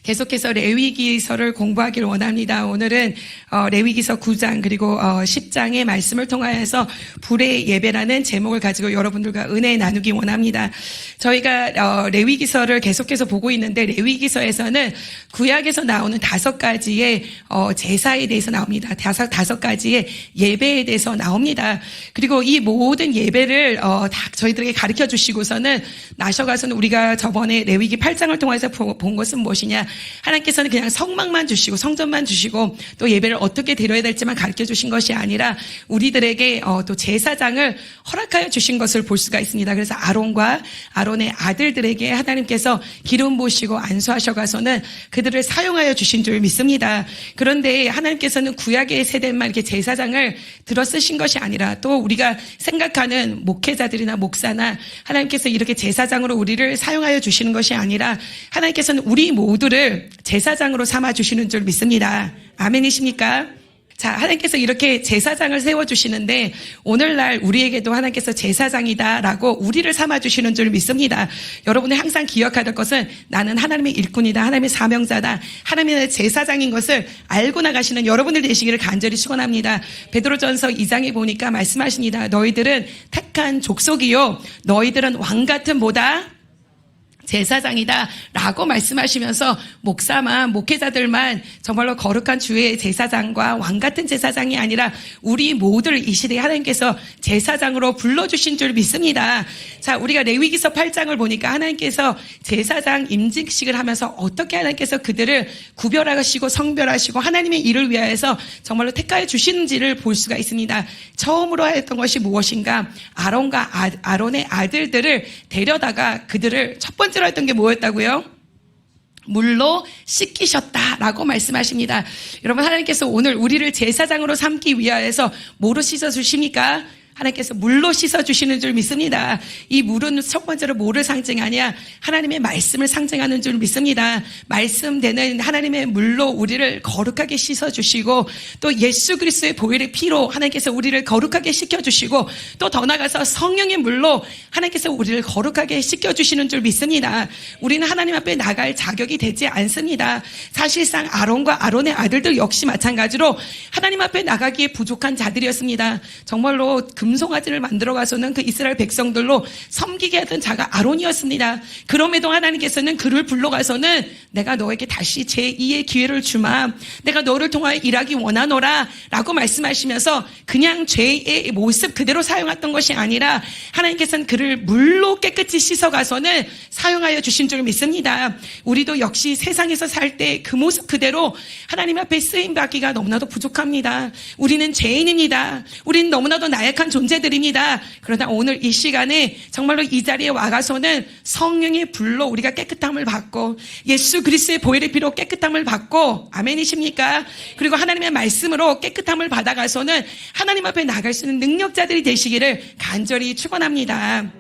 계속해서 레위기서를 공부하기를 원합니다. 오늘은 레위기서 9장 그리고 10장의 말씀을 통하여서 불의 예배라는 제목을 가지고 여러분들과 은혜 나누기 원합니다. 저희가 레위기서를 계속해서 보고 있는데 레위기서에서는 구약에서 나오는 5가지의 제사에 대해서 나옵니다. 다섯 가지의 예배에 대해서 나옵니다. 그리고 이 모든 예배를 다 저희들에게 가르쳐 주시고서는 나셔가서는 우리가 저번에 레위기 8장을 통해서 본 것은 무엇이냐? 하나님께서는 그냥 성막만 주시고 성전만 주시고 또 예배를 어떻게 드려야 될지만 가르쳐 주신 것이 아니라 우리들에게 또 제사장을 허락하여 주신 것을 볼 수가 있습니다. 그래서 아론과 아론의 아들들에게 하나님께서 기름 부으시고 안수하셔가서는 그들을 사용하여 주신 줄 믿습니다. 그런데 하나님께서는 구약의 세대만 이렇게 제사장을 들어 쓰신 것이 아니라 또 우리가 생각하는 목회자들이나 목사나 하나님께서 이렇게 제사장으로 우리를 사용하여 주시는 것이 아니라 하나님께서는 우리 모두를 제사장으로 삼아 주시는 줄 믿습니다. 아멘이십니까? 자, 하나님께서 이렇게 제사장을 세워주시는데 오늘날 우리에게도 하나님께서 제사장이다라고 우리를 삼아주시는 줄 믿습니다. 여러분이 항상 기억해야 될 것은 나는 하나님의 일꾼이다. 하나님의 사명자다. 하나님의 제사장인 것을 알고 나가시는 여러분들 되시기를 간절히 축원합니다. 베드로전서 2장에 보니까 말씀하십니다. 너희들은 택한 족속이요. 너희들은 왕같은 뭐다? 제사장이다 라고 말씀하시면서 목사만 목회자들만 정말로 거룩한 주의 제사장과 왕같은 제사장이 아니라 우리 모두를 이 시대에 하나님께서 제사장으로 불러주신 줄 믿습니다. 자, 우리가 레위기서 8장을 보니까 하나님께서 제사장 임직식을 하면서 어떻게 하나님께서 그들을 구별하시고 성별하시고 하나님의 일을 위하여서 정말로 택하여 주시는지를 볼 수가 있습니다. 처음으로 했던 것이 무엇인가? 아론과 아론의 아들들을 데려다가 그들을 첫 번째로 했던 게 뭐였다고요? 물로 씻기셨다라고 말씀하십니다. 여러분, 하나님께서 오늘 우리를 제사장으로 삼기 위하여서 뭐로 씻어주십니까? 하나님께서 물로 씻어주시는 줄 믿습니다. 이 물은 첫 번째로 뭐를 상징하냐? 하나님의 말씀을 상징하는 줄 믿습니다. 말씀되는 하나님의 물로 우리를 거룩하게 씻어주시고 또 예수 그리스도의 보혈의 피로 하나님께서 우리를 거룩하게 씻겨주시고 또 더 나아가서 성령의 물로 하나님께서 우리를 거룩하게 씻겨주시는 줄 믿습니다. 우리는 하나님 앞에 나갈 자격이 되지 않습니다. 사실상 아론과 아론의 아들들 역시 마찬가지로 하나님 앞에 나가기에 부족한 자들이었습니다. 정말로 금송아지를 만들어 가서는 그 이스라엘 백성들로 섬기게 하던 자가 아론이었습니다. 그럼에도 하나님께서는 그를 불러가서는 내가 너에게 다시 제2의 기회를 주마. 내가 너를 통하여 일하기 원하노라 라고 말씀하시면서 그냥 죄의 모습 그대로 사용했던 것이 아니라 하나님께서는 그를 물로 깨끗이 씻어가서는 사용하여 주신 줄 믿습니다. 우리도 역시 세상에서 살 때 그 모습 그대로 하나님 앞에 쓰임받기가 너무나도 부족합니다. 우리는 죄인입니다. 우리는 너무나도 나약한 존재들입니다. 그러나 오늘 이 시간에 정말로 이 자리에 와가서는 성령의 불로 우리가 깨끗함을 받고 예수 그리스도의 보혈의 피로 깨끗함을 받고 아멘이십니까? 그리고 하나님의 말씀으로 깨끗함을 받아가서는 하나님 앞에 나갈 수 있는 능력자들이 되시기를 간절히 축원합니다.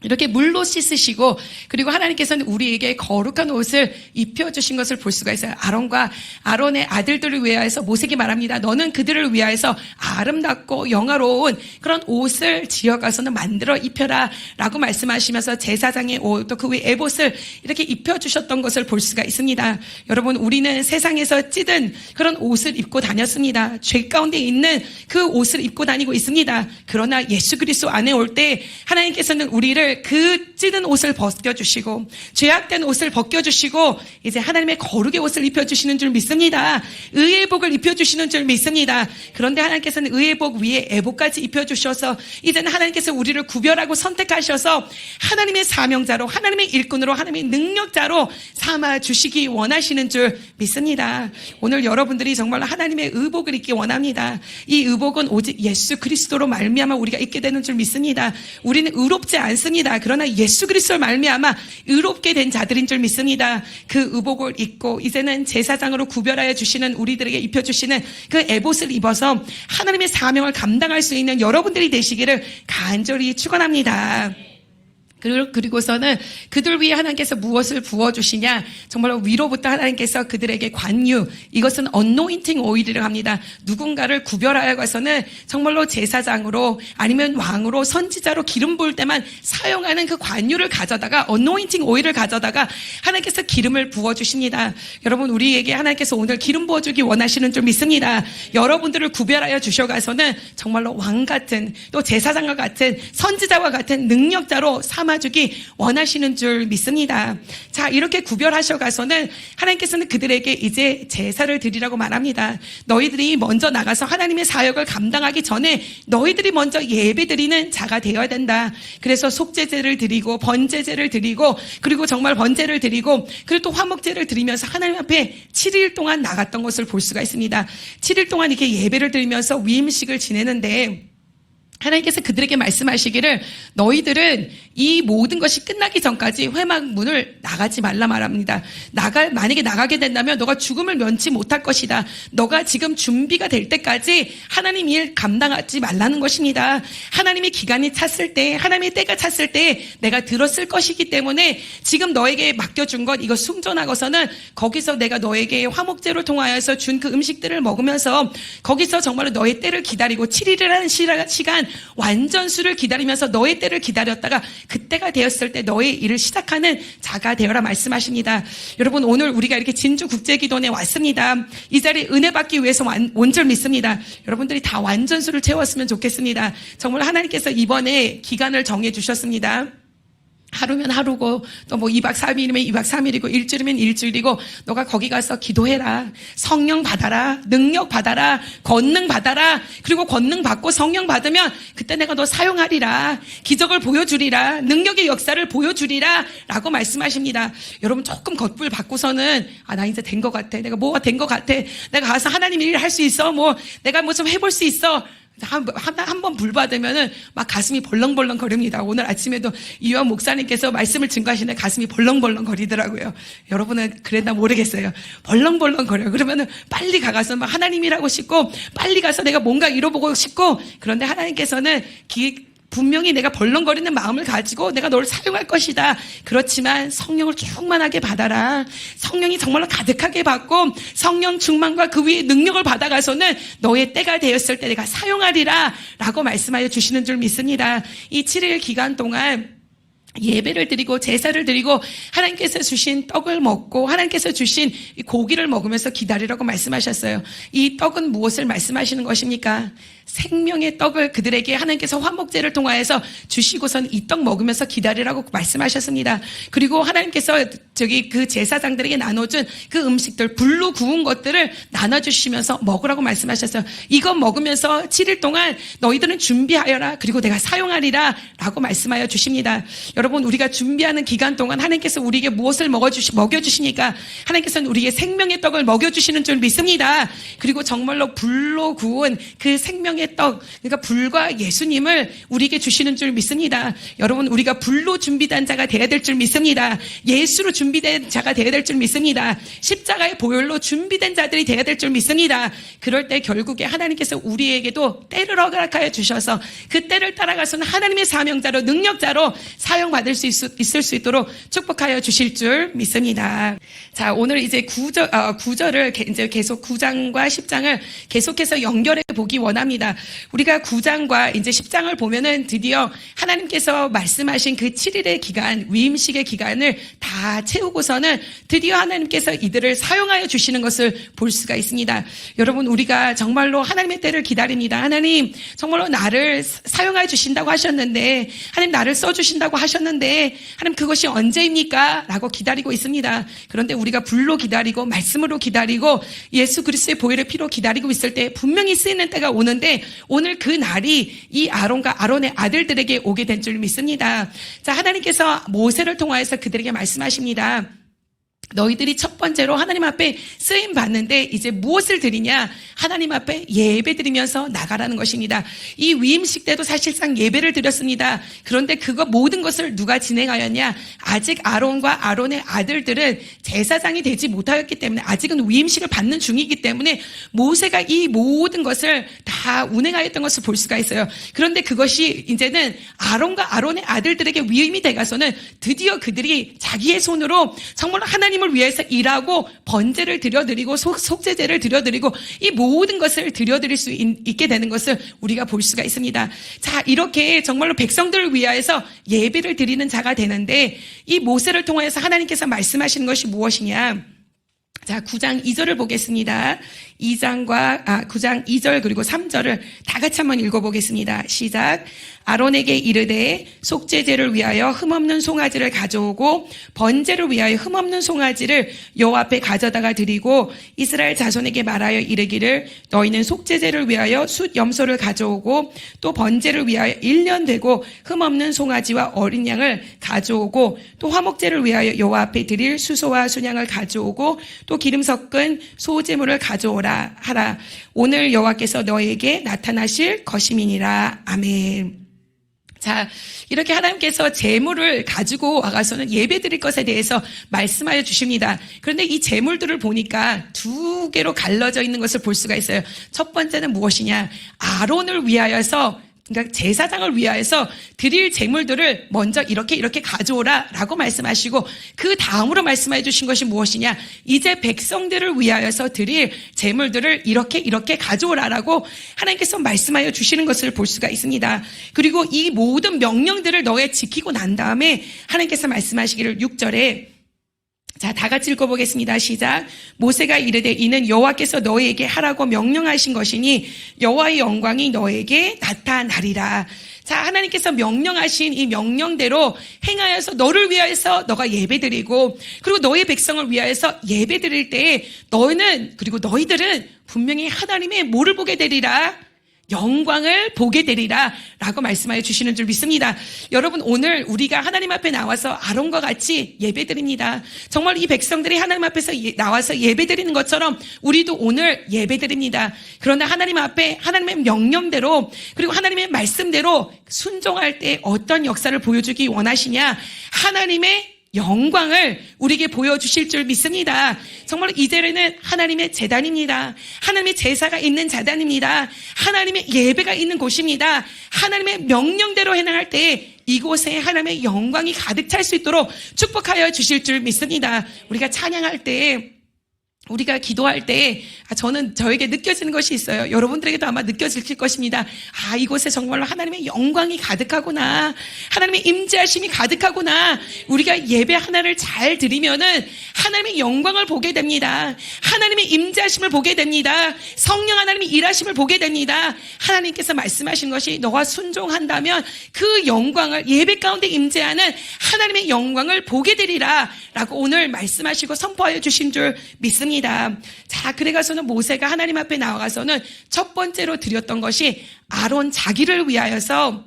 이렇게 물로 씻으시고 그리고 하나님께서는 우리에게 거룩한 옷을 입혀주신 것을 볼 수가 있어요. 아론과 아론의 아들들을 위하여서 모세에게 말합니다. 너는 그들을 위하여서 아름답고 영화로운 그런 옷을 지어가서는 만들어 입혀라 라고 말씀하시면서 제사장의 옷 또 그 외 에봇을 이렇게 입혀주셨던 것을 볼 수가 있습니다. 여러분, 우리는 세상에서 찌든 그런 옷을 입고 다녔습니다. 죄 가운데 있는 그 옷을 입고 다니고 있습니다. 그러나 예수 그리스도 안에 올 때 하나님께서는 우리를 그 찌든 옷을 벗겨주시고 죄악된 옷을 벗겨주시고 이제 하나님의 거룩의 옷을 입혀주시는 줄 믿습니다. 의의 복을 입혀주시는 줄 믿습니다. 그런데 하나님께서는 의의 복 위에 애복까지 입혀주셔서 이제는 하나님께서 우리를 구별하고 선택하셔서 하나님의 사명자로 하나님의 일꾼으로 하나님의 능력자로 삼아주시기 원하시는 줄 믿습니다. 오늘 여러분들이 정말 하나님의 의복을 입기 원합니다. 이 의복은 오직 예수 그리스도로 말미암아 우리가 입게 되는 줄 믿습니다. 우리는 의롭지 않습니다. 그러나 예수 그리스도를 말미암아 의롭게 된 자들인 줄 믿습니다. 그 의복을 입고 이제는 제사장으로 구별하여 주시는 우리들에게 입혀주시는 그 에봇을 입어서 하나님의 사명을 감당할 수 있는 여러분들이 되시기를 간절히 축원합니다. 그리고서는 그들 위해 하나님께서 무엇을 부어주시냐? 정말로 위로부터 하나님께서 그들에게 관유, 이것은 anointing oil이라고 합니다. 누군가를 구별하여 가서는 정말로 제사장으로 아니면 왕으로 선지자로 기름 부을 때만 사용하는 그 관유를 가져다가 anointing oil을 가져다가 하나님께서 기름을 부어주십니다. 여러분, 우리에게 하나님께서 오늘 기름 부어주기 원하시는 줄 믿습니다. 여러분들을 구별하여 주셔가서는 정말로 왕 같은 또 제사장과 같은 선지자와 같은 능력자로 삼아주기 원하시는 줄 믿습니다. 자, 이렇게 구별하셔가서는 하나님께서는 그들에게 이제 제사를 드리라고 말합니다. 너희들이 먼저 나가서 하나님의 사역을 감당하기 전에 너희들이 먼저 예배드리는 자가 되어야 된다. 그래서 속죄제를 드리고 번제제를 드리고 그리고 정말 번제를 드리고 그리고 또 화목제를 드리면서 하나님 앞에 7일 동안 나갔던 것을 볼 수가 있습니다. 7일 동안 이렇게 예배를 드리면서 위임식을 지내는데 하나님께서 그들에게 말씀하시기를 너희들은 이 모든 것이 끝나기 전까지 회막 문을 나가지 말라 말합니다. 만약에 나가게 된다면 너가 죽음을 면치 못할 것이다. 너가 지금 준비가 될 때까지 하나님 일 감당하지 말라는 것입니다. 하나님의 기간이 찼을 때, 하나님의 때가 찼을 때 내가 들었을 것이기 때문에 지금 너에게 맡겨준 것 이거 순전하고서는 거기서 내가 너에게 화목제를 통하여서 준 그 음식들을 먹으면서 거기서 정말로 너의 때를 기다리고 7일이라는 시간 완전수를 기다리면서 너의 때를 기다렸다가 그때가 되었을 때 너의 일을 시작하는 자가 되어라 말씀하십니다. 여러분, 오늘 우리가 이렇게 진주국제기도원에 왔습니다. 이 자리에 은혜 받기 위해서 온 줄 믿습니다. 여러분들이 다 완전수를 채웠으면 좋겠습니다. 정말 하나님께서 이번에 기간을 정해 주셨습니다. 하루면 하루고 또 뭐 2박 3일이면 2박 3일이고 일주일이면 일주일이고 너가 거기 가서 기도해라. 성령 받아라. 능력 받아라. 권능 받아라. 그리고 권능 받고 성령 받으면 그때 내가 너 사용하리라. 기적을 보여주리라. 능력의 역사를 보여주리라. 라고 말씀하십니다. 여러분 조금 겉불 받고서는 나 이제 된 것 같아. 내가 뭐가 된 것 같아. 내가 가서 하나님 일 할 수 있어. 내가 뭐 좀 해볼 수 있어. 한 번 불 받으면은 막 가슴이 벌렁벌렁 거립니다. 오늘 아침에도 이완 목사님께서 말씀을 증거하시는데 가슴이 벌렁벌렁 거리더라고요. 여러분은 그랬나 모르겠어요. 벌렁벌렁 거려요. 그러면은 빨리 가서 막 하나님이라고 싶고 빨리 가서 내가 뭔가 이뤄보고 싶고 그런데 하나님께서는 분명히 내가 벌렁거리는 마음을 가지고 내가 너를 사용할 것이다. 그렇지만 성령을 충만하게 받아라. 성령이 정말로 가득하게 받고 성령 충만과 그 위에 능력을 받아가서는 너의 때가 되었을 때 내가 사용하리라 라고 말씀하여 주시는 줄 믿습니다. 이 7일 기간 동안 예배를 드리고 제사를 드리고 하나님께서 주신 떡을 먹고 하나님께서 주신 이 고기를 먹으면서 기다리라고 말씀하셨어요. 이 떡은 무엇을 말씀하시는 것입니까? 생명의 떡을 그들에게 하나님께서 화목제를 통하여서 주시고선 이 떡 먹으면서 기다리라고 말씀하셨습니다. 그리고 하나님께서 그 제사장들에게 나눠준 그 음식들 불로 구운 것들을 나눠주시면서 먹으라고 말씀하셨어요. 이거 먹으면서 7일 동안 너희들은 준비하여라. 그리고 내가 사용하리라 라고 말씀하여 주십니다. 여러분, 우리가 준비하는 기간 동안 하나님께서 우리에게 무엇을 먹여주시니까 하나님께서는 우리에게 생명의 떡을 먹여주시는 줄 믿습니다. 그리고 정말로 불로 구운 그 생명의 떡, 그러니까 불과 예수님을 우리에게 주시는 줄 믿습니다. 여러분, 우리가 불로 준비된 자가 되어야 될 줄 믿습니다. 예수로 준비된 자가 되어야 될 줄 믿습니다. 십자가의 보혈로 준비된 자들이 되어야 될 줄 믿습니다. 그럴 때 결국에 하나님께서 우리에게도 때를 허락하여 주셔서 그 때를 따라가서는 하나님의 사명자로 능력자로 사용받을 수 있을 수 있도록 축복하여 주실 줄 믿습니다. 자, 오늘 이제 9절을 이제 계속 9장과 10장을 계속해서 연결해 보기 원합니다. 우리가 9장과 이제 10장을 보면은 드디어 하나님께서 말씀하신 그 7일의 기간, 위임식의 기간을 다 채우고서는 드디어 하나님께서 이들을 사용하여 주시는 것을 볼 수가 있습니다. 여러분, 우리가 정말로 하나님의 때를 기다립니다. 하나님, 정말로 나를 사용하여 주신다고 하셨는데, 하나님 나를 써주신다고 하셨는데, 하나님 그것이 언제입니까? 라고 기다리고 있습니다. 그런데 우리가 불로 기다리고, 말씀으로 기다리고, 예수 그리스도의 보혈의 피로 기다리고 있을 때 분명히 쓰이는 때가 오는데, 오늘 그 날이 이 아론과 아론의 아들들에게 오게 된 줄 믿습니다. 자, 하나님께서 모세를 통하여서 그들에게 말씀하십니다. 너희들이 첫 번째로 하나님 앞에 쓰임 받는데 이제 무엇을 드리냐? 하나님 앞에 예배 드리면서 나가라는 것입니다. 이 위임식 때도 사실상 예배를 드렸습니다. 그런데 그거 모든 것을 누가 진행하였냐? 아직 아론과 아론의 아들들은 제사장이 되지 못하였기 때문에 아직은 위임식을 받는 중이기 때문에 모세가 이 모든 것을 다 운행하였던 것을 볼 수가 있어요. 그런데 그것이 이제는 아론과 아론의 아들들에게 위임이 돼가서는 드디어 그들이 자기의 손으로 정말 하나님을 위해서 일하고 번제를 드려드리고 속죄제를 드려드리고 이 모든 것을 드려드릴 수 있게 되는 것을 우리가 볼 수가 있습니다. 자, 이렇게 정말로 백성들을 위하여서 예배를 드리는 자가 되는데 이 모세를 통해서 하나님께서 말씀하시는 것이 무엇이냐? 자, 9장 2절을 보겠습니다. 9장 2절 그리고 3절을 다 같이 한번 읽어보겠습니다. 시작. 아론에게 이르되 속죄제를 위하여 흠없는 송아지를 가져오고 번제를 위하여 흠없는 송아지를 여호와 앞에 가져다가 드리고 이스라엘 자손에게 말하여 이르기를 너희는 속죄제를 위하여 숫 염소를 가져오고 또 번제를 위하여 1년 되고 흠없는 송아지와 어린 양을 가져오고 또 화목제를 위하여 여호와 앞에 드릴 수소와 순양을 가져오고 또 기름 섞은 소제물을 가져오라 하라. 오늘 여호와께서 너에게 나타나실 것임이니라. 아멘. 자, 이렇게 하나님께서 제물을 가지고 와가서는 예배드릴 것에 대해서 말씀하여 주십니다. 그런데 이 제물들을 보니까 두 개로 갈라져 있는 것을 볼 수가 있어요. 첫 번째는 무엇이냐? 아론을 위하여서, 그러니까 제사장을 위하여서 드릴 제물들을 먼저 이렇게 가져오라라고 말씀하시고 그 다음으로 말씀해 주신 것이 무엇이냐? 이제 백성들을 위하여서 드릴 제물들을 이렇게 가져오라라고 하나님께서 말씀하여 주시는 것을 볼 수가 있습니다. 그리고 이 모든 명령들을 너에 지키고 난 다음에 하나님께서 말씀하시기를 6절에 자, 다 같이 읽어보겠습니다. 시작. 모세가 이르되 이는 여호와께서 너희에게 하라고 명령하신 것이니 여호와의 영광이 너에게 나타나리라. 자, 하나님께서 명령하신 이 명령대로 행하여서 너를 위하여서 너가 예배드리고 그리고 너의 백성을 위하여서 예배드릴 때에 너희는 그리고 너희들은 분명히 하나님의 뭐를 보게 되리라? 영광을 보게 되리라 라고 말씀하여 주시는 줄 믿습니다. 여러분, 오늘 우리가 하나님 앞에 나와서 아론과 같이 예배드립니다. 정말 이 백성들이 하나님 앞에서 나와서 예배드리는 것처럼 우리도 오늘 예배드립니다. 그러나 하나님 앞에 하나님의 명령대로 그리고 하나님의 말씀대로 순종할 때 어떤 역사를 보여주기 원하시냐? 하나님의 영광을 우리에게 보여주실 줄 믿습니다. 정말 이제는 하나님의 제단입니다. 하나님의 제사가 있는 제단입니다. 하나님의 예배가 있는 곳입니다. 하나님의 명령대로 행할 때 이곳에 하나님의 영광이 가득 찰 수 있도록 축복하여 주실 줄 믿습니다. 우리가 찬양할 때 우리가 기도할 때 저는 저에게 느껴지는 것이 있어요. 여러분들에게도 아마 느껴질 것입니다. 이곳에 정말로 하나님의 영광이 가득하구나. 하나님의 임재하심이 가득하구나. 우리가 예배 하나를 잘 드리면은 하나님의 영광을 보게 됩니다. 하나님의 임재하심을 보게 됩니다. 성령 하나님의 일하심을 보게 됩니다. 하나님께서 말씀하신 것이 너가 순종한다면 그 영광을 예배 가운데 임재하는 하나님의 영광을 보게 되리라 라고 오늘 말씀하시고 선포하여 주신 줄 믿습니다. 자, 그래가서는 모세가 하나님 앞에 나와가서는 첫 번째로 드렸던 것이 아론 자기를 위하여서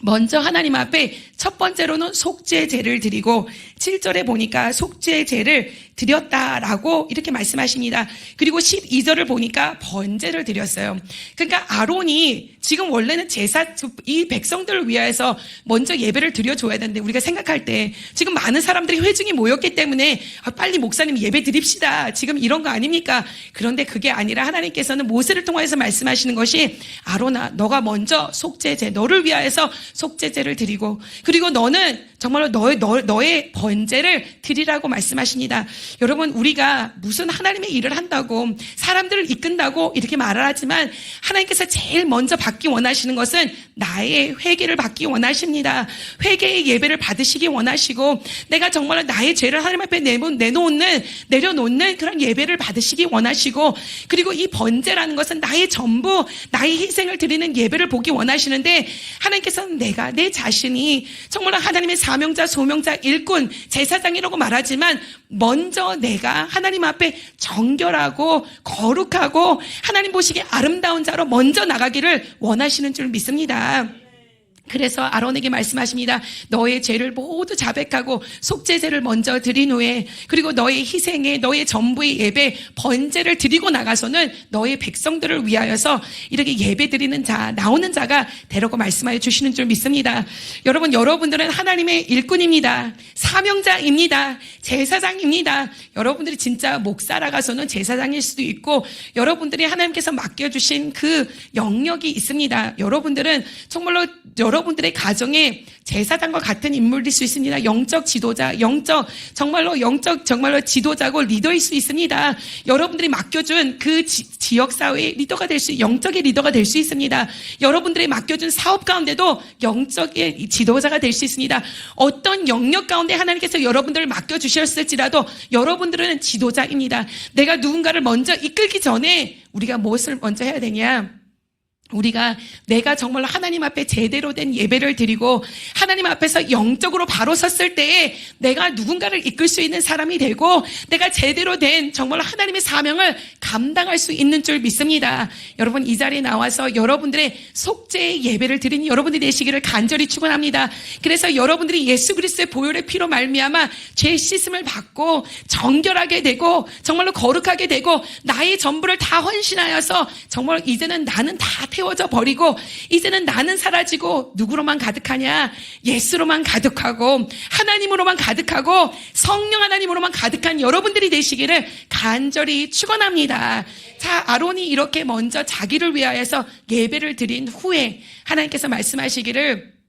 먼저 하나님 앞에 첫 번째로는 속죄제를 드리고 7절에 보니까 속죄제를 드렸다라고 이렇게 말씀하십니다. 그리고 12절을 보니까 번제를 드렸어요. 그러니까 아론이 지금 원래는 이 백성들을 위하여서 먼저 예배를 드려줘야 되는데 우리가 생각할 때 지금 많은 사람들이 회중이 모였기 때문에 빨리 목사님 예배 드립시다. 지금 이런 거 아닙니까? 그런데 그게 아니라 하나님께서는 모세를 통해서 말씀하시는 것이 아론아, 너가 먼저 속죄제, 너를 위하여서 속죄제를 드리고 그리고 너는 정말로 너의 번제를 드리라고 말씀하십니다. 여러분, 우리가 무슨 하나님의 일을 한다고 사람들을 이끈다고 이렇게 말을 하지만 하나님께서 제일 먼저 받기 원하시는 것은 나의 회개를 받기 원하십니다. 회개의 예배를 받으시기 원하시고 내가 정말로 나의 죄를 하나님 앞에 내려놓는 그런 예배를 받으시기 원하시고 그리고 이 번제라는 것은 나의 전부 나의 희생을 드리는 예배를 보기 원하시는데 하나님께서는 내 자신이 정말로 하나님의 사명자, 소명자, 일꾼, 제사장이라고 말하지만 먼저 내가 하나님 앞에 정결하고 거룩하고 하나님 보시기에 아름다운 자로 먼저 나가기를 원하시는 줄 믿습니다. 그래서 아론에게 말씀하십니다. 너의 죄를 모두 자백하고 속죄제를 먼저 드린 후에 그리고 너의 희생에 너의 전부의 예배 번제를 드리고 나가서는 너의 백성들을 위하여서 이렇게 예배 드리는 자 나오는 자가 되라고 말씀하여 주시는 줄 믿습니다. 여러분 여러분들은 하나님의 일꾼입니다. 사명자입니다. 제사장입니다. 여러분들이 진짜 목사라가서는 제사장일 수도 있고 여러분들이 하나님께서 맡겨주신 그 영역이 있습니다. 여러분들은 정말로 여러분들의 가정에 제사장과 같은 인물일 수 있습니다. 영적 지도자, 정말로 지도자고 리더일 수 있습니다. 여러분들이 맡겨준 그 지역사회의 리더가 영적의 리더가 될 수 있습니다. 여러분들이 맡겨준 사업 가운데도 영적의 지도자가 될 수 있습니다. 어떤 영역 가운데 하나님께서 여러분들을 맡겨주셨을지라도 여러분들은 지도자입니다. 내가 누군가를 먼저 이끌기 전에 우리가 무엇을 먼저 해야 되냐? 내가 정말로 하나님 앞에 제대로 된 예배를 드리고 하나님 앞에서 영적으로 바로 섰을 때에 내가 누군가를 이끌 수 있는 사람이 되고 내가 제대로 된 정말로 하나님의 사명을 감당할 수 있는 줄 믿습니다. 여러분 이 자리에 나와서 여러분들의 속죄의 예배를 드리는 여러분들이 되시기를 간절히 축원합니다. 그래서 여러분들이 예수 그리스도의 보혈의 피로 말미암아 죄 씻음을 받고 정결하게 되고 정말로 거룩하게 되고 나의 전부를 다 헌신하여서 정말 이제는 나는 다 태워져 버리고 이제는 나는 사라지고 누구로만 가득하냐? 예수로만 가득하고 하나님으로만 가득하고 성령 하나님으로만 가득한 여러분들이 되시기를 간절히 축원합니다. 자, 아론이 이렇게 먼저 자기를 위하여서 예배를 드린 후에 하나님께서 말씀하시기를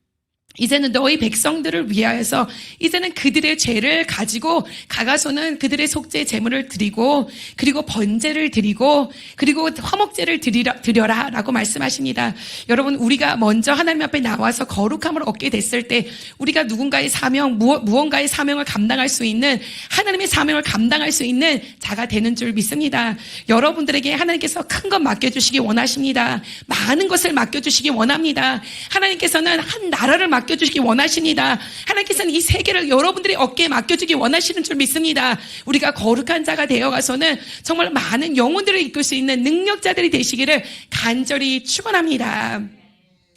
이제는 너희 백성들을 위하여서 이제는 그들의 죄를 가지고 가가서는 그들의 속죄 제물을 드리고 그리고 번제를 드리고 그리고 화목제를 드려라 라고 말씀하십니다. 여러분 우리가 먼저 하나님 앞에 나와서 거룩함을 얻게 됐을 때 우리가 누군가의 사명 무언가의 사명을 감당할 수 있는 하나님의 사명을 감당할 수 있는 자가 되는 줄 믿습니다. 여러분들에게 하나님께서 큰 것 맡겨주시기 원하십니다. 많은 것을 맡겨주시기 원합니다. 하나님께서는 한 나라를 맡겨주시기 원하십니다. 하나님께서는 이 세계를 여러분들의 어깨에 맡겨주기 원하시는 줄 믿습니다. 우리가 거룩한 자가 되어가서는 정말 많은 영혼들을 이끌 수 있는 능력자들이 되시기를 간절히 축원합니다.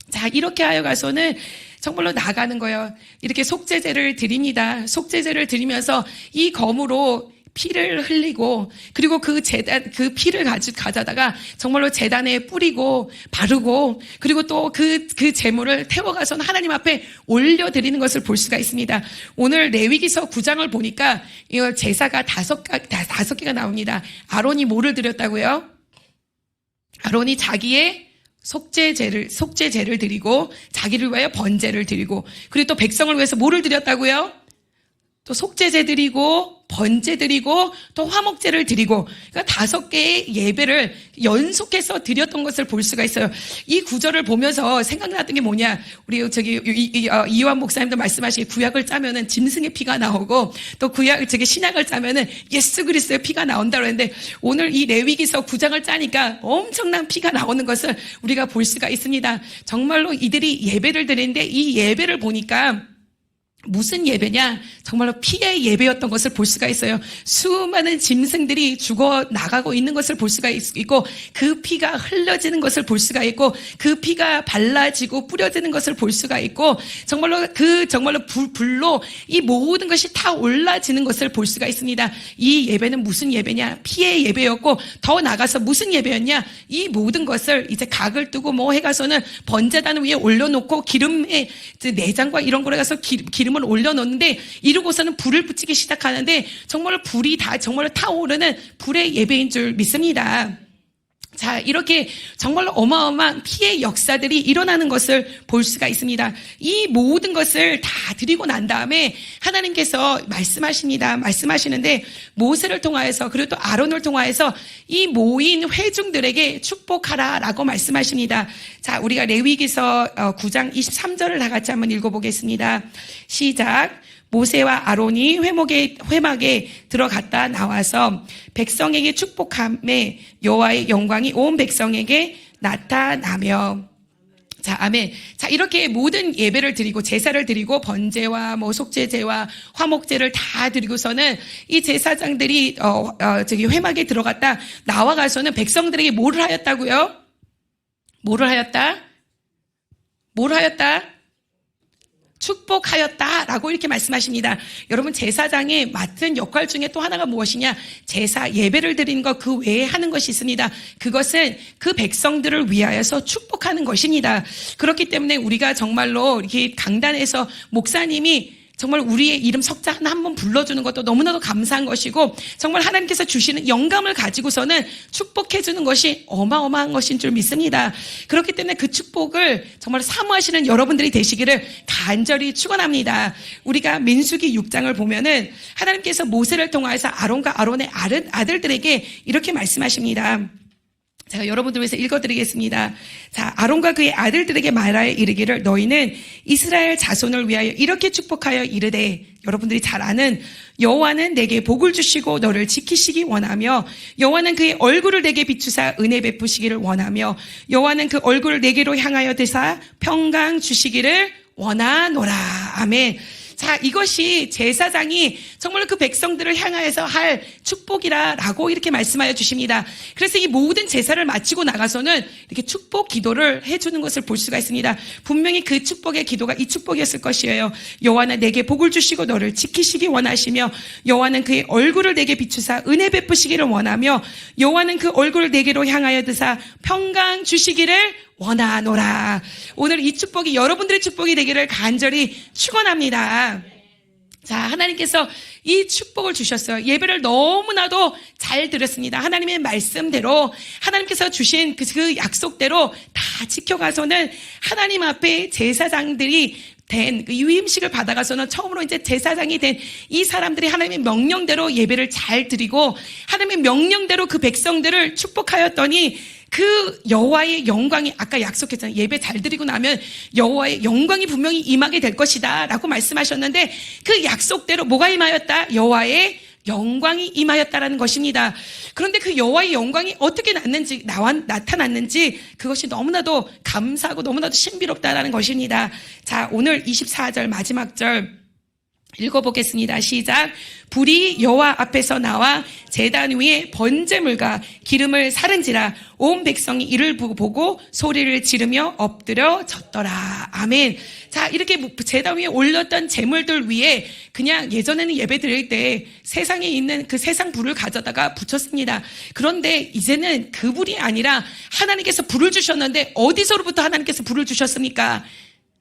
자, 이렇게 하여 가서는 정말로 나가는 거예요. 이렇게 속죄제를 드립니다. 속죄제를 드리면서 이 검으로 피를 흘리고 그리고 그 피를 가져다가 정말로 제단에 뿌리고 바르고 그리고 또 그 제물을 태워가서 하나님 앞에 올려드리는 것을 볼 수가 있습니다. 오늘 레위기서 9장을 보니까 이 제사가 다섯 개가 나옵니다. 아론이 뭐를 드렸다고요? 아론이 자기의 속죄제를 드리고 자기를 위하여 번제를 드리고 그리고 또 백성을 위해서 뭐를 드렸다고요? 또 속죄제 드리고 번제 드리고 또 화목제를 드리고 그러니까 5개의 예배를 연속해서 드렸던 것을 볼 수가 있어요. 이 구절을 보면서 생각났던 게 뭐냐? 우리 이완 목사님도 말씀하시기 구약을 짜면은 짐승의 피가 나오고 또 신약을 짜면은 예수 그리스도의 피가 나온다고 했는데 오늘 이 레위기서 9장을 짜니까 엄청난 피가 나오는 것을 우리가 볼 수가 있습니다. 정말로 이들이 예배를 드리는데 이 예배를 보니까 무슨 예배냐? 정말로 피의 예배였던 것을 볼 수가 있어요. 수많은 짐승들이 죽어 나가고 있는 것을 볼 수가 있고 그 피가 흘려지는 것을 볼 수가 있고 그 피가 발라지고 뿌려지는 것을 볼 수가 있고 정말로 불로 이 모든 것이 다 올라지는 것을 볼 수가 있습니다. 이 예배는 무슨 예배냐? 피의 예배였고 더 나가서 무슨 예배였냐? 이 모든 것을 이제 각을 뜨고 뭐 해가서는 번제단 위에 올려놓고 기름에 내장과 이런 거를 가서 기름을 올려놓는데 이러고서는 불을 붙이기 시작하는데 정말로 불이 정말로 타오르는 불의 예배인 줄 믿습니다. 자, 이렇게 정말로 어마어마한 피의 역사들이 일어나는 것을 볼 수가 있습니다. 이 모든 것을 다 드리고 난 다음에 하나님께서 말씀하십니다. 말씀하시는데 모세를 통하여서 그리고 또 아론을 통하여서 이 모인 회중들에게 축복하라라고 말씀하십니다. 자, 우리가 레위기서 9장 23절을 다 같이 한번 읽어보겠습니다. 시작. 모세와 아론이 회막에 들어갔다 나와서 백성에게 축복함에 여호와의 영광이 온 백성에게 나타나며 자, 아멘. 자, 이렇게 모든 예배를 드리고 제사를 드리고 번제와 속죄제와 화목제를 다 드리고서는 이 제사장들이 회막에 들어갔다 나와가서는 백성들에게 뭐를 하였다고요? 뭐를 하였다? 축복하였다라고 이렇게 말씀하십니다. 여러분, 제사장이 맡은 역할 중에 또 하나가 무엇이냐? 제사 예배를 드리는 것 그 외에 하는 것이 있습니다. 그것은 그 백성들을 위하여서 축복하는 것입니다. 그렇기 때문에 우리가 정말로 이렇게 강단에서 목사님이 정말 우리의 이름 석자 하나 한번 불러주는 것도 너무나도 감사한 것이고, 정말 하나님께서 주시는 영감을 가지고서는 축복해 주는 것이 어마어마한 것인 줄 믿습니다. 그렇기 때문에 그 축복을 정말 사모하시는 여러분들이 되시기를 간절히 축원합니다. 우리가 민수기 6장을 보면은 하나님께서 모세를 통하여서 아론과 아론의 아들들에게 이렇게 말씀하십니다. 제가 여러분들 위해서 읽어드리겠습니다. 자, 아론과 그의 아들들에게 말하여 이르기를, 너희는 이스라엘 자손을 위하여 이렇게 축복하여 이르되, 여러분들이 잘 아는 여호와는 내게 복을 주시고 너를 지키시기 원하며, 여호와는 그의 얼굴을 내게 비추사 은혜 베푸시기를 원하며, 여호와는 그 얼굴을 내게로 향하여 드사 평강 주시기를 원하노라. 아멘. 자, 이것이 제사장이 정말로 그 백성들을 향하여서 할 축복이라고 이렇게 말씀하여 주십니다. 그래서 이 모든 제사를 마치고 나가서는 이렇게 축복 기도를 해주는 것을 볼 수가 있습니다. 분명히 그 축복의 기도가 이 축복이었을 것이에요. 여호와는 내게 복을 주시고 너를 지키시기 원하시며, 여호와는 그의 얼굴을 내게 비추사 은혜 베푸시기를 원하며, 여호와는 그 얼굴을 내게로 향하여 드사 평강 주시기를 원하노라. 오늘 이 축복이 여러분들의 축복이 되기를 간절히 축원합니다. 자, 하나님께서 이 축복을 주셨어요. 예배를 너무나도 잘 드렸습니다. 하나님의 말씀대로, 하나님께서 주신 그 약속대로 다 지켜가서는 하나님 앞에 제사장들이 된 유임식을 받아가서는 처음으로 이제 제사장이 된 이 사람들이 하나님의 명령대로 예배를 잘 드리고, 하나님의 명령대로 그 백성들을 축복하였더니 그 여호와의 영광이, 아까 약속했잖아요. 예배 잘 드리고 나면 여호와의 영광이 분명히 임하게 될 것이다 라고 말씀하셨는데, 그 약속대로 뭐가 임하였다? 여호와의 영광이 임하였다라는 것입니다. 그런데 그 여호와의 영광이 어떻게 나타났는지 그것이 너무나도 감사하고 너무나도 신비롭다라는 것입니다. 자, 오늘 24절 마지막 절 읽어보겠습니다. 시작. 불이 여호와 앞에서 나와 제단 위에 번제물과 기름을 사른지라 온 백성이 이를 보고 소리를 지르며 엎드려 졌더라. 아멘. 자, 이렇게 제단 위에 올렸던 제물들 위에 그냥 예전에는 예배 드릴 때 세상에 있는 그 세상 불을 가져다가 붙였습니다. 그런데 이제는 그 불이 아니라 하나님께서 불을 주셨는데, 어디서로부터 하나님께서 불을 주셨습니까?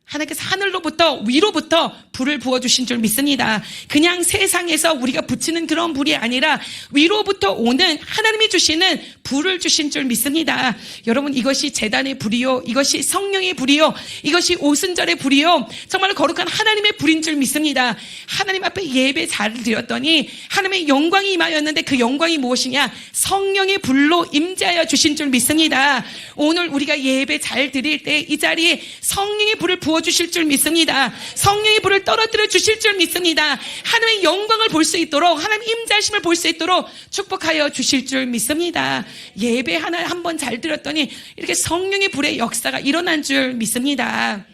하나님께서 하늘로부터 위로부터 불을 부어주신 줄 믿습니다. 그냥 세상에서 우리가 붙이는 그런 불이 아니라 위로부터 오는 하나님이 주시는 불을 주신 줄 믿습니다. 여러분, 이것이 제단의 불이요, 이것이 성령의 불이요, 이것이 오순절의 불이요, 정말로 거룩한 하나님의 불인 줄 믿습니다. 하나님 앞에 예배 잘 드렸더니 하나님의 영광이 임하였는데, 그 영광이 무엇이냐? 성령의 불로 임재하여 주신 줄 믿습니다. 오늘 우리가 예배 잘 드릴 때 이 자리에 성령의 불을 부어주실 줄 믿습니다. 성령의 불을 떨어뜨려 주실 줄 믿습니다. 하나님의 영광을 볼 수 있도록, 하나님의 임재하심을 볼 수 있도록 축복하여 주실 줄 믿습니다. 예배 하나 한번 잘 드렸더니 이렇게 성령의 불의 역사가 일어난 줄 믿습니다.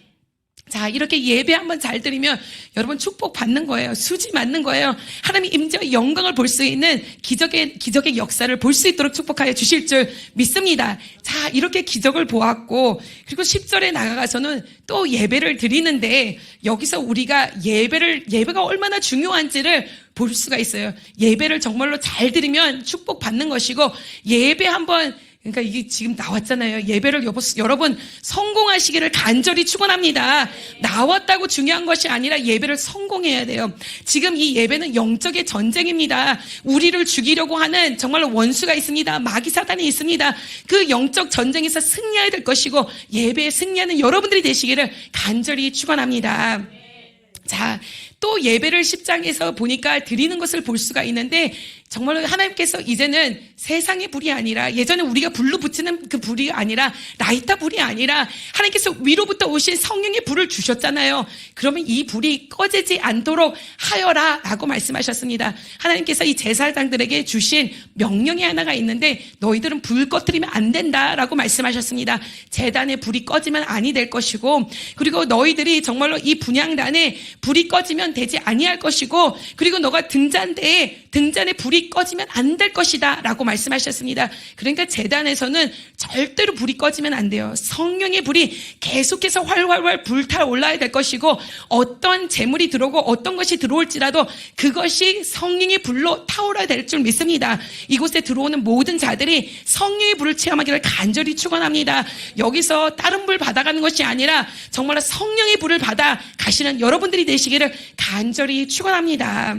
자, 이렇게 예배 한번 잘 드리면 여러분 축복 받는 거예요. 수지 맞는 거예요. 하나님의 임재와 영광을 볼 수 있는 기적의 역사를 볼 수 있도록 축복하여 주실 줄 믿습니다. 자, 이렇게 기적을 보았고, 그리고 10절에 나가서는 또 예배를 드리는데, 여기서 우리가 예배가 얼마나 중요한지를 볼 수가 있어요. 예배를 정말로 잘 드리면 축복 받는 것이고, 예배 한번, 그러니까 이게 지금 나왔잖아요. 예배를 여러분 성공하시기를 간절히 축원합니다. 나왔다고 중요한 것이 아니라 예배를 성공해야 돼요. 지금 이 예배는 영적의 전쟁입니다. 우리를 죽이려고 하는 정말로 원수가 있습니다. 마귀 사단이 있습니다. 그 영적 전쟁에서 승리해야 될 것이고, 예배에 승리하는 여러분들이 되시기를 간절히 축원합니다. 자, 또 예배를 10장에서 보니까 드리는 것을 볼 수가 있는데, 정말로 하나님께서 이제는 세상의 불이 아니라, 예전에 우리가 불로 붙이는 그 불이 아니라, 라이터 불이 아니라 하나님께서 위로부터 오신 성령의 불을 주셨잖아요. 그러면 이 불이 꺼지지 않도록 하여라 라고 말씀하셨습니다. 하나님께서 이 제사장들에게 주신 명령이 하나가 있는데, 너희들은 불 꺼뜨리면 안 된다라고 말씀하셨습니다. 제단의 불이 꺼지면 아니 될 것이고, 그리고 너희들이 정말로 이 분향단에 불이 꺼지면 있으면 되지 아니할 것이고 그리고 너가 등잔에 불이 꺼지면 안 될 것이다 라고 말씀하셨습니다. 그러니까 제단에서는 절대로 불이 꺼지면 안 돼요. 성령의 불이 계속해서 활활활 불타올라야 될 것이고 어떤 재물이 들어오고 어떤 것이 들어올지라도 그것이 성령의 불로 타올라야 될 줄 믿습니다. 이곳에 들어오는 모든 자들이 성령의 불을 체험하기를 간절히 축원합니다. 여기서 다른 불 받아가는 것이 아니라 정말로 성령의 불을 받아 가시는 여러분들이 되시기를 간절히 축원합니다.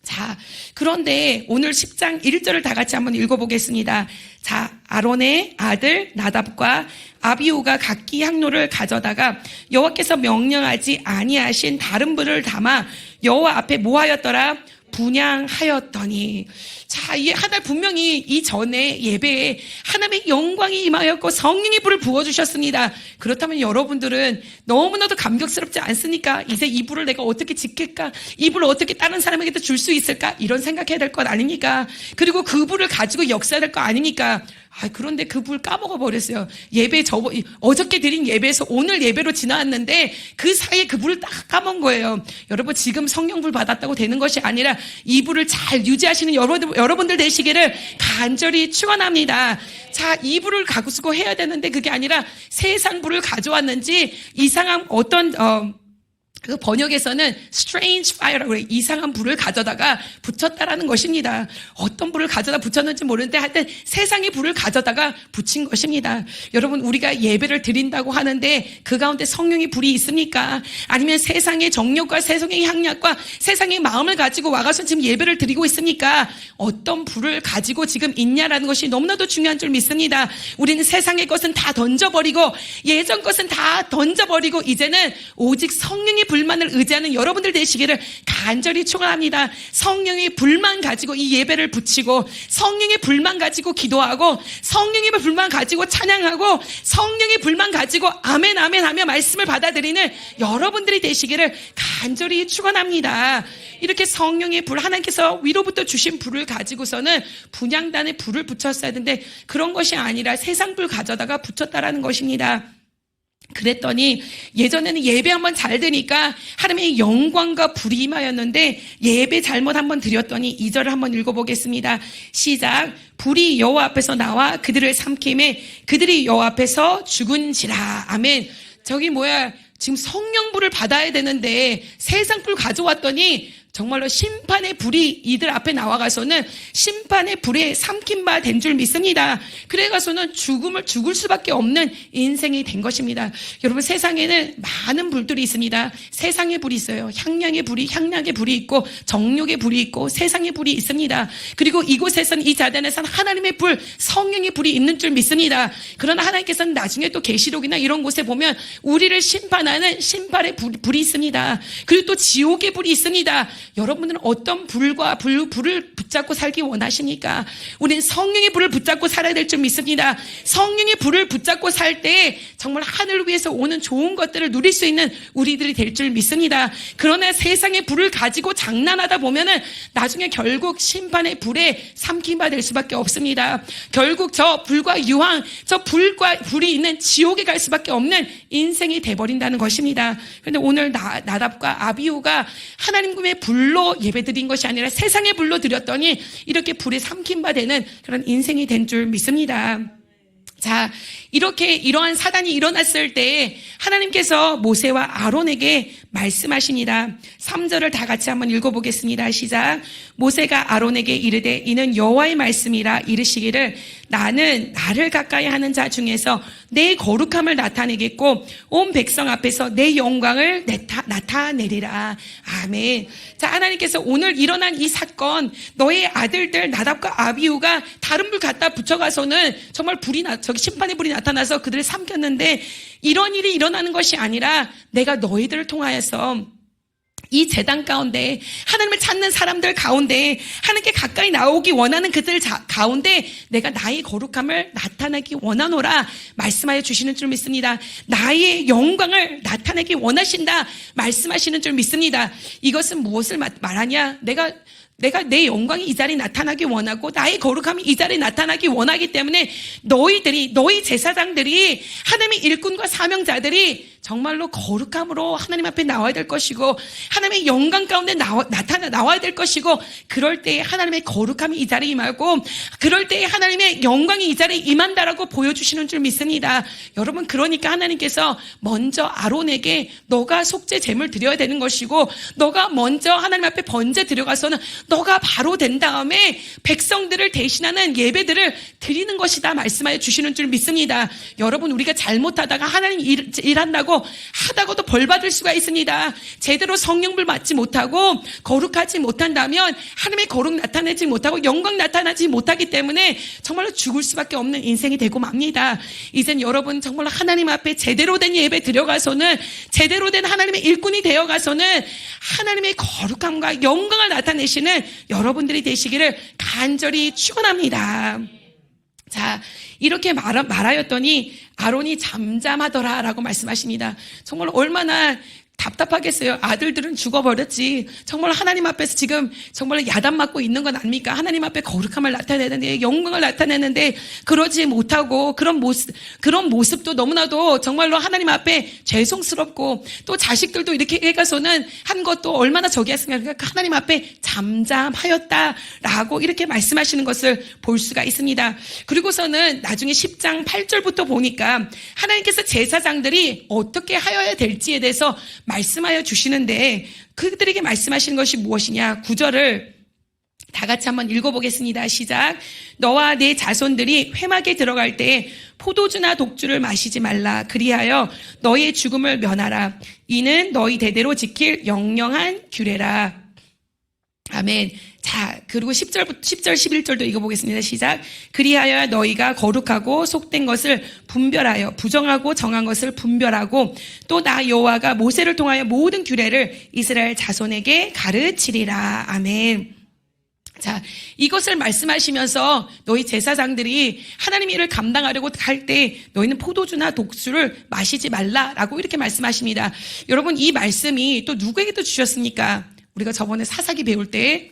자, 그런데 오늘 10장 1절을 다 같이 한번 읽어보겠습니다. 자, 아론의 아들 나답과 아비후가 각기 향로를 가져다가 여호와께서 명령하지 아니하신 다른 불을 담아 여호와 앞에 뭐 하였더라? 분향하였더니. 자, 이 하나 분명히 이전에 예배에 하나님의 영광이 임하였고 성령의 불을 부어주셨습니다. 그렇다면 여러분들은 너무나도 감격스럽지 않습니까? 이제 이 불을 내가 어떻게 지킬까? 이 불을 어떻게 다른 사람에게도 줄 수 있을까? 이런 생각해야 될 것 아닙니까? 그리고 그 불을 가지고 역사해야 될 거 아닙니까? 그런데 그 불 까먹어 버렸어요. 어저께 드린 예배에서 오늘 예배로 지나왔는데 그 사이에 그 불을 딱 까먹은 거예요. 여러분, 지금 성령불 받았다고 되는 것이 아니라 이 불을 잘 유지하시는 여러분들 되시기를 간절히 축원합니다. 자, 이 불을 가지고 해야 되는데 그게 아니라 세상 불을 가져왔는지 이상한 그 번역에서는 strange fire라고 해요. 이상한 불을 가져다가 붙였다라는 것입니다. 어떤 불을 가져다 붙였는지 모르는데 하여튼 세상의 불을 가져다가 붙인 것입니다. 여러분, 우리가 예배를 드린다고 하는데 그 가운데 성령의 불이 있습니까? 아니면 세상의 정욕과 세상의 향락과 세상의 마음을 가지고 와가서 지금 예배를 드리고 있습니까? 어떤 불을 가지고 지금 있냐라는 것이 너무나도 중요한 줄 믿습니다. 우리는 세상의 것은 다 던져버리고 예전 것은 다 던져버리고 이제는 오직 성령의 불만을 의지하는 여러분들 되시기를 간절히 축원합니다. 성령의 불만 가지고 이 예배를 붙이고 성령의 불만 가지고 기도하고 성령의 불만 가지고 찬양하고 성령의 불만 가지고 아멘 아멘 하며 말씀을 받아들이는 여러분들이 되시기를 간절히 축원합니다. 이렇게 성령의 불, 하나님께서 위로부터 주신 불을 가지고서는 분향단에 불을 붙였어야 되는데 그런 것이 아니라 세상 불 가져다가 붙였다라는 것입니다. 그랬더니 예전에는 예배 한번 잘 되니까 하나님의 영광과 불이 임하였는데 예배 잘못 한번 드렸더니 2절을 한번 읽어보겠습니다. 시작. 불이 여호와 앞에서 나와 그들을 삼킴에 그들이 여호와 앞에서 죽은지라. 아멘. 저기 지금 성령불을 받아야 되는데 세상불 가져왔더니 정말로 심판의 불이 이들 앞에 나와가서는 심판의 불에 삼킨 바 된 줄 믿습니다. 그래가서는 죽을 수밖에 없는 인생이 된 것입니다. 여러분, 세상에는 많은 불들이 있습니다. 세상의 불이 있어요. 향락의 불이 있고 정욕의 불이 있고 세상의 불이 있습니다. 그리고 이곳에서는 이 자단에서는 하나님의 불, 성령의 불이 있는 줄 믿습니다. 그러나 하나님께서는 나중에 또 계시록이나 이런 곳에 보면 우리를 심판하는 심판의 불이 있습니다. 그리고 또 지옥의 불이 있습니다. 여러분들은 어떤 불을 붙잡고 살기 원하십니까? 우리는 성령의 불을 붙잡고 살아야 될 줄 믿습니다. 성령의 불을 붙잡고 살 때 정말 하늘 위에서 오는 좋은 것들을 누릴 수 있는 우리들이 될 줄 믿습니다. 그러나 세상의 불을 가지고 장난하다 보면은 나중에 결국 심판의 불에 삼키바 될 수밖에 없습니다. 결국 저 불과 유황, 저 불이 있는 지옥에 갈 수밖에 없는 인생이 돼버린다는 것입니다. 그런데 오늘 나답과 아비후가 하나님의 불로 예배드린 것이 아니라 세상의 불로 드렸더니 이렇게 불에 삼킨 바 되는 그런 인생이 된 줄 믿습니다. 자, 이러한 사단이 일어났을 때 하나님께서 모세와 아론에게 말씀하십니다. 3절을 다 같이 한번 읽어보겠습니다. 시작. 모세가 아론에게 이르되 이는 여호와의 말씀이라 이르시기를 나는 나를 가까이 하는 자 중에서 내 거룩함을 나타내겠고 온 백성 앞에서 내 영광을 나타내리라. 아멘. 자, 하나님께서 오늘 일어난 이 사건, 너의 아들들 나답과 아비후가 다른 불 갖다 붙여가서는 정말 심판의 불이 나타나서 그들을 삼켰는데 이런 일이 일어나는 것이 아니라 내가 너희들을 통하여서 이 제단 가운데 하나님을 찾는 사람들 가운데 하나님께 가까이 나오기 원하는 그들 가운데 내가 나의 거룩함을 나타내기 원하노라 말씀하여 주시는 줄 믿습니다. 나의 영광을 나타내기 원하신다 말씀하시는 줄 믿습니다. 이것은 무엇을 말하냐? 내가 내 영광이 이 자리에 나타나기 원하고 나의 거룩함이 이 자리에 나타나기 원하기 때문에 너희 제사장들이 하나님의 일꾼과 사명자들이 정말로 거룩함으로 하나님 앞에 나와야 될 것이고 하나님의 영광 가운데 나와야 될 것이고 그럴 때에 하나님의 거룩함이 이 자리에 임하고 그럴 때에 하나님의 영광이 이 자리에 임한다라고 보여주시는 줄 믿습니다. 여러분 그러니까 하나님께서 먼저 아론에게 너가 속죄 제물 드려야 되는 것이고 너가 먼저 하나님 앞에 번제 드려가서는 너가 바로 된 다음에 백성들을 대신하는 예배들을 드리는 것이다 말씀하여 주시는 줄 믿습니다. 여러분 우리가 잘못하다가 하나님 일한다고 하다가도 벌 받을 수가 있습니다. 제대로 성령불 맞지 못하고 거룩하지 못한다면 하나님의 거룩 나타내지 못하고 영광 나타나지 못하기 때문에 정말로 죽을 수밖에 없는 인생이 되고 맙니다. 이젠 여러분 정말로 하나님 앞에 제대로 된 예배 드려가서는 제대로 된 하나님의 일꾼이 되어가서는 하나님의 거룩함과 영광을 나타내시는 여러분들이 되시기를 간절히 축원합니다. 자, 이렇게 말하였더니 아론이 잠잠하더라라고 말씀하십니다. 정말 얼마나 답답하겠어요. 아들들은 죽어버렸지. 정말 하나님 앞에서 지금 정말 야단 맞고 있는 건 아닙니까? 하나님 앞에 거룩함을 나타내는데 영광을 나타내는데 그러지 못하고 그런 모습도 너무나도 정말로 하나님 앞에 죄송스럽고 또 자식들도 이렇게 해가서는 한 것도 얼마나 저기했으면 그러니까 하나님 앞에 잠잠하였다라고 이렇게 말씀하시는 것을 볼 수가 있습니다. 그리고서는 나중에 10장 8절부터 보니까 하나님께서 제사장들이 어떻게 하여야 될지에 대해서 말씀하여 주시는데 그들에게 말씀하시는 것이 무엇이냐? 9절을 다 같이 한번 읽어보겠습니다. 시작. 너와 내 자손들이 회막에 들어갈 때 포도주나 독주를 마시지 말라. 그리하여 너의 죽음을 면하라. 이는 너희 대대로 지킬 영영한 규례라. 아멘. 자, 그리고 10절, 11절도 읽어보겠습니다. 시작. 그리하여 너희가 거룩하고 속된 것을 분별하여 부정하고 정한 것을 분별하고 또 나 여호와가 모세를 통하여 모든 규례를 이스라엘 자손에게 가르치리라. 아멘. 자, 이것을 말씀하시면서 너희 제사장들이 하나님의 일을 감당하려고 할 때 너희는 포도주나 독주를 마시지 말라라고 이렇게 말씀하십니다. 여러분 이 말씀이 또 누구에게도 주셨습니까? 우리가 저번에 사사기 배울 때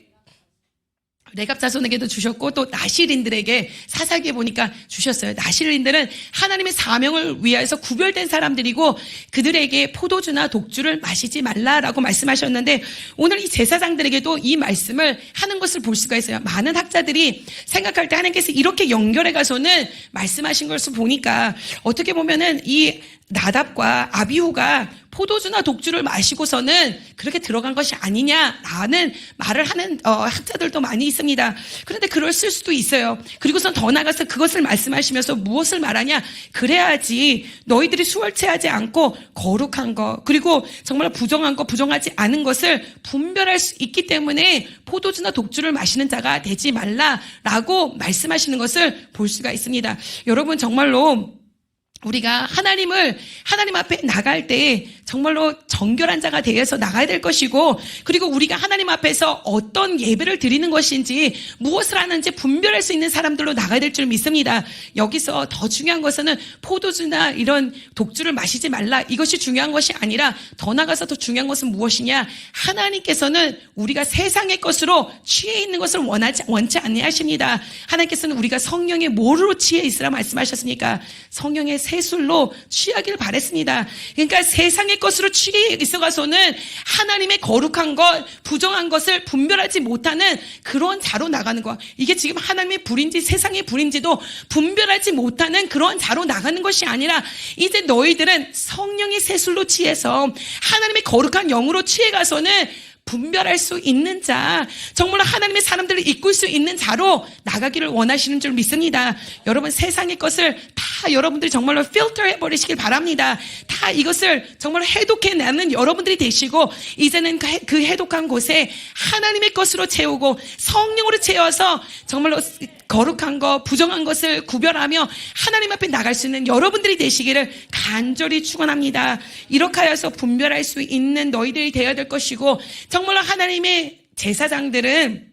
레갑 자손에게도 주셨고 또 나실인들에게 사사기에 보니까 주셨어요. 나실인들은 하나님의 사명을 위해서 구별된 사람들이고 그들에게 포도주나 독주를 마시지 말라라고 말씀하셨는데 오늘 이 제사장들에게도 이 말씀을 하는 것을 볼 수가 있어요. 많은 학자들이 생각할 때 하나님께서 이렇게 연결해 가서는 말씀하신 것을 보니까 어떻게 보면은 이 나답과 아비후가 포도주나 독주를 마시고서는 그렇게 들어간 것이 아니냐라는 말을 하는 학자들도 많이 있습니다. 그런데 그럴 수도 있어요. 그리고선 더 나아가서 그것을 말씀하시면서 무엇을 말하냐? 그래야지 너희들이 수월체하지 않고 거룩한 것 그리고 정말 부정한 것 부정하지 않은 것을 분별할 수 있기 때문에 포도주나 독주를 마시는 자가 되지 말라라고 말씀하시는 것을 볼 수가 있습니다. 여러분 정말로 우리가 하나님 앞에 나갈 때 정말로 정결한 자가 되어서 나가야 될 것이고 그리고 우리가 하나님 앞에서 어떤 예배를 드리는 것인지 무엇을 하는지 분별할 수 있는 사람들로 나가야 될 줄 믿습니다. 여기서 더 중요한 것은 포도주나 이런 독주를 마시지 말라 이것이 중요한 것이 아니라 더 나가서 더 중요한 것은 무엇이냐? 하나님께서는 우리가 세상의 것으로 취해 있는 것을 원치 아니하십니다. 하나님께서는 우리가 성령의 뭐로 취해 있으라 말씀하셨으니까 성령의 세술로 취하기를 바랬습니다. 그러니까 세상의 것으로 취해 있어가서는 하나님의 거룩한 것, 부정한 것을 분별하지 못하는 그런 자로 나가는 것. 이게 지금 하나님의 불인지 세상의 불인지도 분별하지 못하는 그런 자로 나가는 것이 아니라 이제 너희들은 성령의 세술로 취해서 하나님의 거룩한 영으로 취해가서는 분별할 수 있는 자, 정말 하나님의 사람들을 이끌 수 있는 자로 나가기를 원하시는 줄 믿습니다. 여러분 세상의 것을 다 여러분들이 정말로 필터 해버리시길 바랍니다. 다 이것을 정말 해독해내는 여러분들이 되시고 이제는 그 해독한 곳에 하나님의 것으로 채우고 성령으로 채워서 정말로 거룩한 것, 부정한 것을 구별하며 하나님 앞에 나갈 수 있는 여러분들이 되시기를 간절히 축원합니다. 이렇게 하여서 분별할 수 있는 너희들이 되어야 될 것이고 정말로 하나님의 제사장들은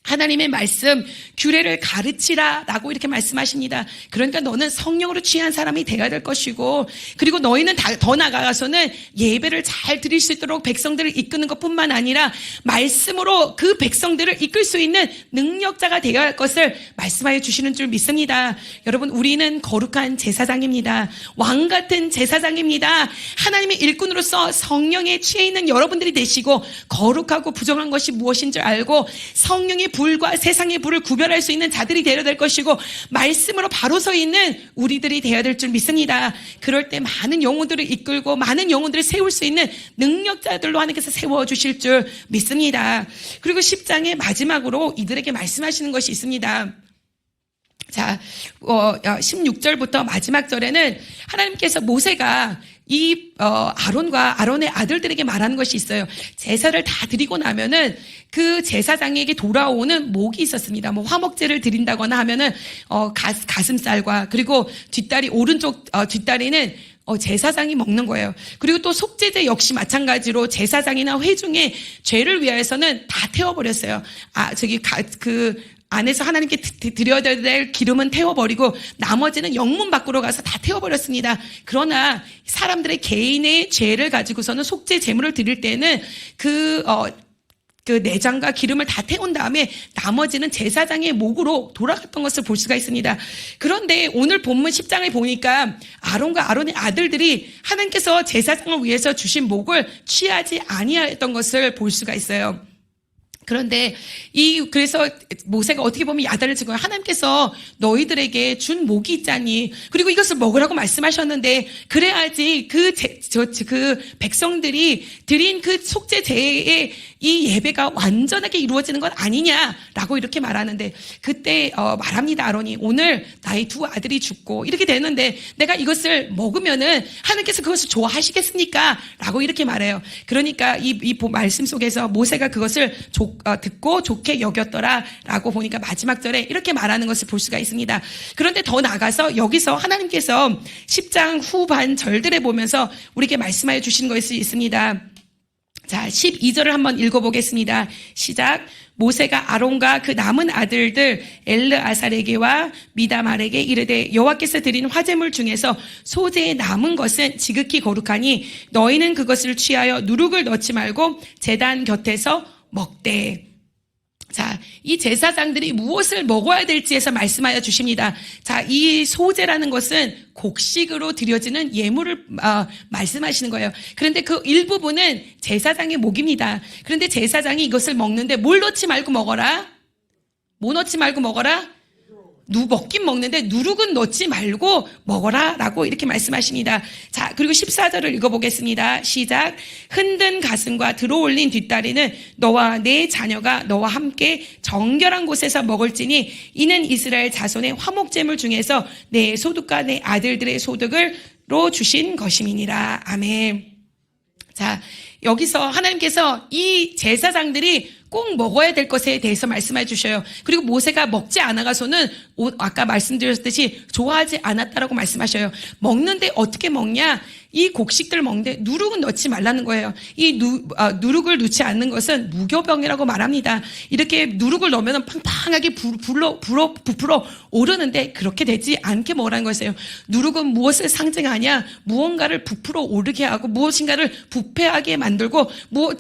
하나님의 말씀, 규례를 가르치라 라고 이렇게 말씀하십니다. 그러니까 너는 성령으로 취한 사람이 되어야 될 것이고, 그리고 너희는 더 나아가서는 예배를 잘 드릴 수 있도록 백성들을 이끄는 것뿐만 아니라 말씀으로 그 백성들을 이끌 수 있는 능력자가 되어야 할 것을 말씀하여 주시는 줄 믿습니다. 여러분, 우리는 거룩한 제사장입니다. 왕 같은 제사장입니다. 하나님의 일꾼으로서 성령에 취해 있는 여러분들이 되시고, 거룩하고 부정한 것이 무엇인 줄 알고 성령의 불과 세상의 불을 구별할 수 있는 자들이 되어야 될 것이고, 말씀으로 바로 서 있는 우리들이 되어야 될 줄 믿습니다. 그럴 때 많은 영혼들을 이끌고 많은 영혼들을 세울 수 있는 능력자들로 하나님께서 세워주실 줄 믿습니다. 그리고 10장의 마지막으로 이들에게 말씀하시는 것이 있습니다. 자, 16절부터 마지막 절에는 하나님께서 모세가 아론과 아론의 아들들에게 말하는 것이 있어요. 제사를 다 드리고 나면은 그 제사장에게 돌아오는 목이 있었습니다. 뭐 화목제를 드린다거나 하면은 가슴살과, 그리고 뒷다리, 오른쪽 뒷다리는 제사장이 먹는 거예요. 그리고 또 속죄제 역시 마찬가지로 제사장이나 회중의 죄를 위하여서는 다 태워버렸어요. 안에서 하나님께 드려야 될 기름은 태워버리고 나머지는 영문 밖으로 가서 다 태워버렸습니다. 그러나 사람들의 개인의 죄를 가지고서는 속죄 제물을 드릴 때는 그 내장과 기름을 다 태운 다음에 나머지는 제사장의 목으로 돌아갔던 것을 볼 수가 있습니다. 그런데 오늘 본문 10장을 보니까 아론과 아론의 아들들이 하나님께서 제사장을 위해서 주신 목을 취하지 아니하였던 것을 볼 수가 있어요. 그런데 그래서 모세가 어떻게 보면 야단을 친 거예요. 하나님께서 너희들에게 준 목이 있잖니. 그리고 이것을 먹으라고 말씀하셨는데, 그래야지 그 백성들이 드린 그 속죄제의 이 예배가 완전하게 이루어지는 것 아니냐라고 이렇게 말하는데, 그때 말합니다. 아론이, 오늘 나의 두 아들이 죽고 이렇게 되는데 내가 이것을 먹으면은 하나님께서 그것을 좋아하시겠습니까? 라고 이렇게 말해요. 그러니까 이 말씀 속에서 모세가 그것을 듣고 좋게 여겼더라 라고 보니까 마지막 절에 이렇게 말하는 것을 볼 수가 있습니다. 그런데 더 나아가서 여기서 하나님께서 10장 후반 절들에 보면서 우리에게 말씀하여 주시는 것이 있습니다. 자, 12절을 한번 읽어보겠습니다. 시작. 모세가 아론과 그 남은 아들들 엘르아살에게와 미다말에게 이르되, 여호와께서 드린 화제물 중에서 소재에 남은 것은 지극히 거룩하니 너희는 그것을 취하여 누룩을 넣지 말고 제단 곁에서 먹되. 자, 이 제사장들이 무엇을 먹어야 될지에서 말씀하여 주십니다. 자, 이 소제라는 것은 곡식으로 드려지는 예물을 말씀하시는 거예요. 그런데 그 일부분은 제사장의 목입니다. 그런데 제사장이 이것을 먹는데 뭘 넣지 말고 먹어라? 뭐 넣지 말고 먹어라? 먹긴 먹는데 누룩은 넣지 말고 먹어라 라고 이렇게 말씀하십니다. 자, 그리고 14절을 읽어보겠습니다. 시작. 흔든 가슴과 들어올린 뒷다리는 너와 내 자녀가 너와 함께 정결한 곳에서 먹을지니 이는 이스라엘 자손의 화목제물 중에서 내 소득과 내 아들들의 소득을로 주신 것임이니라. 아멘. 자, 여기서 하나님께서 이 제사장들이 꼭 먹어야 될 것에 대해서 말씀해 주셔요. 그리고 모세가 먹지 않아가서는 아까 말씀드렸듯이 좋아하지 않았다라고 말씀하셔요. 먹는데 어떻게 먹냐? 이 곡식들을 먹는데 누룩은 넣지 말라는 거예요. 이 누룩을 넣지 않는 것은 무교병이라고 말합니다. 이렇게 누룩을 넣으면 팡팡하게 부풀어 오르는데 그렇게 되지 않게 먹으라는 것이에요. 누룩은 무엇을 상징하냐? 무언가를 부풀어 오르게 하고 무엇인가를 부패하게 만들고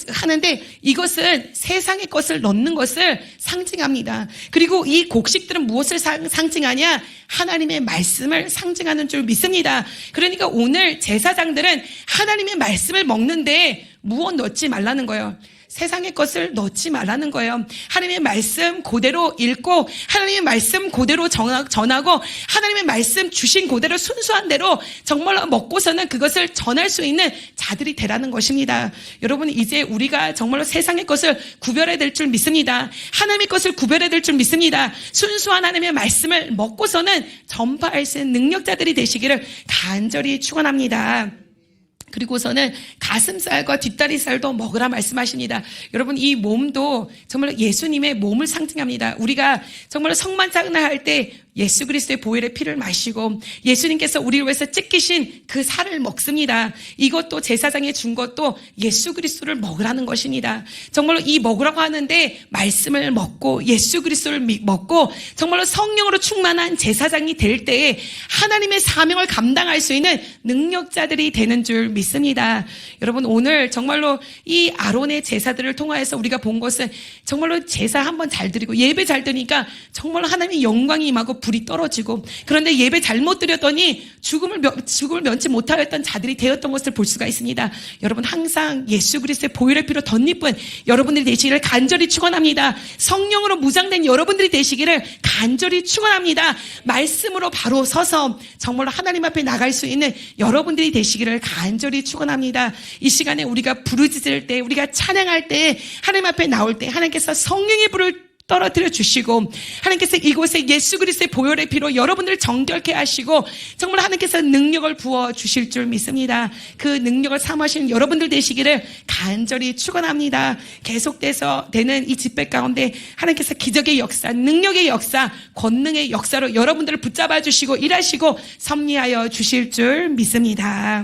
하는데, 이것은 세상의 것을 넣는 것을 상징합니다. 그리고 이 곡식들은 무엇을 상징하냐? 하나님의 말씀을 상징하는 줄 믿습니다. 그러니까 오늘 제사장들은 하나님의 말씀을 먹는데 무엇 넣지 말라는 거예요. 세상의 것을 넣지 말라는 거예요. 하나님의 말씀 그대로 읽고 하나님의 말씀 그대로 전하고 하나님의 말씀 주신 그대로 순수한 대로 정말로 먹고서는 그것을 전할 수 있는 자들이 되라는 것입니다. 여러분, 이제 우리가 정말로 세상의 것을 구별해야 될 줄 믿습니다. 하나님의 것을 구별해야 될 줄 믿습니다. 순수한 하나님의 말씀을 먹고서는 전파할 수 있는 능력자들이 되시기를 간절히 축원합니다. 그리고서는 가슴살과 뒷다리살도 먹으라 말씀하십니다. 여러분, 이 몸도 정말 예수님의 몸을 상징합니다. 우리가 정말 성만찬을 할 때 예수 그리스도의 보혈의 피를 마시고 예수님께서 우리를 위해서 찢기신 그 살을 먹습니다. 이것도 제사장에 준 것도 예수 그리스도를 먹으라는 것입니다. 정말로 이 먹으라고 하는데 말씀을 먹고 예수 그리스도를 먹고 정말로 성령으로 충만한 제사장이 될 때에 하나님의 사명을 감당할 수 있는 능력자들이 되는 줄 믿습니다. 여러분, 오늘 정말로 이 아론의 제사들을 통하여서 우리가 본 것은 정말로 제사 한번 잘 드리고 예배 잘 드리니까 정말로 하나님의 영광이 임하고 불이 떨어지고, 그런데 예배 잘못 드렸더니 죽음을 면치 못하였던 자들이 되었던 것을 볼 수가 있습니다. 여러분, 항상 예수 그리스도의 보혈의 피로 덧입은 여러분들이 되시기를 간절히 축원합니다. 성령으로 무장된 여러분들이 되시기를 간절히 축원합니다. 말씀으로 바로 서서 정말로 하나님 앞에 나갈 수 있는 여러분들이 되시기를 간절히 축원합니다. 이 시간에 우리가 부르짖을 때, 우리가 찬양할 때, 하나님 앞에 나올 때 하나님께서 성령의 불을 떨어뜨려 주시고, 하나님께서 이곳에 예수 그리스도의 보혈의 피로 여러분들을 정결케 하시고 정말 하나님께서 능력을 부어 주실 줄 믿습니다. 그 능력을 사모하시는 여러분들 되시기를 간절히 축원합니다. 계속돼서 되는 이 집회 가운데 하나님께서 기적의 역사, 능력의 역사, 권능의 역사로 여러분들을 붙잡아 주시고 일하시고 섭리하여 주실 줄 믿습니다.